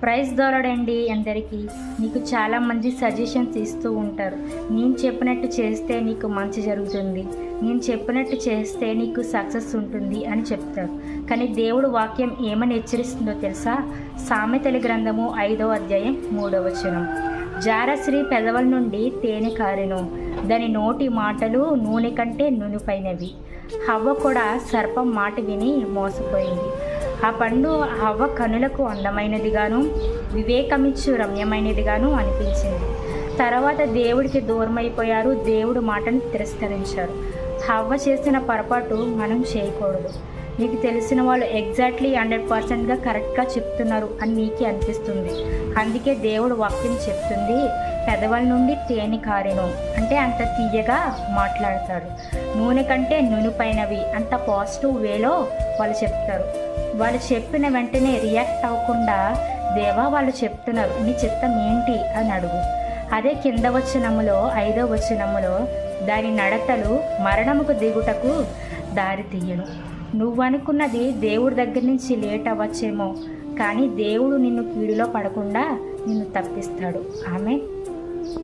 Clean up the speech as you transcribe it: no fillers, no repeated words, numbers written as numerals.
Praise దొరడండి అందరికీ. నీకు చాలామంది సజెషన్స్ ఇస్తూ ఉంటారు. నేను చెప్పినట్టు చేస్తే నీకు మంచి జరుగుతుంది, నేను చెప్పినట్టు చేస్తే నీకు సక్సెస్ ఉంటుంది అని చెప్తారు. కానీ దేవుడు వాక్యం ఏమని హెచ్చరిస్తుందో తెలుసా? సామెతల గ్రంథము 5వ అధ్యాయం 3వ వచనం. జారశ్రీ పెదవుల నుండి తేనె కారెను, దాని నోటి మాటలు నూనె కంటే నునుపైనవి. హవ్వ కూడా సర్పం మాట విని మోసపోయింది. ఆ పండు హవ్వ కనులకు అందమైనదిగాను వివేకమిచ్చు రమ్యమైనదిగాను అనిపించింది. తర్వాత దేవుడికి దూరమైపోయారు, దేవుడు మాటను తిరస్కరించారు. హవ్వ చేసిన పొరపాటు మనం చేయకూడదు. నీకు తెలిసిన వాళ్ళు ఎగ్జాక్ట్లీ 100%గా కరెక్ట్గా చెప్తున్నారు అని నీకే అనిపిస్తుంది. అందుకే దేవుడు వాక్యం చెప్తుంది, పెదవుల నుండి తేనె కారెను అంటే అంత తీయగా మాట్లాడతారు. నూనె కంటే నునుపైనవి అంత పాజిటివ్ వేలో వాళ్ళు చెప్తారు. వాళ్ళు చెప్పిన వెంటనే రియాక్ట్ అవ్వకుండా, దేవా వాళ్ళు చెప్తున్నారు, నీ చిత్తం ఏంటి అని అడుగు. అదే కింద వచనములో 5వ వచనములో, దాని నడతలు మరణముకు దిగుటకు దారి తీయను. నువ్వనుకున్నది దేవుడి దగ్గర నుంచి లేట్ అవ్వచ్చేమో, కానీ దేవుడు నిన్ను కీడులో పడకుండా నిన్ను తప్పిస్తాడు. ఆమె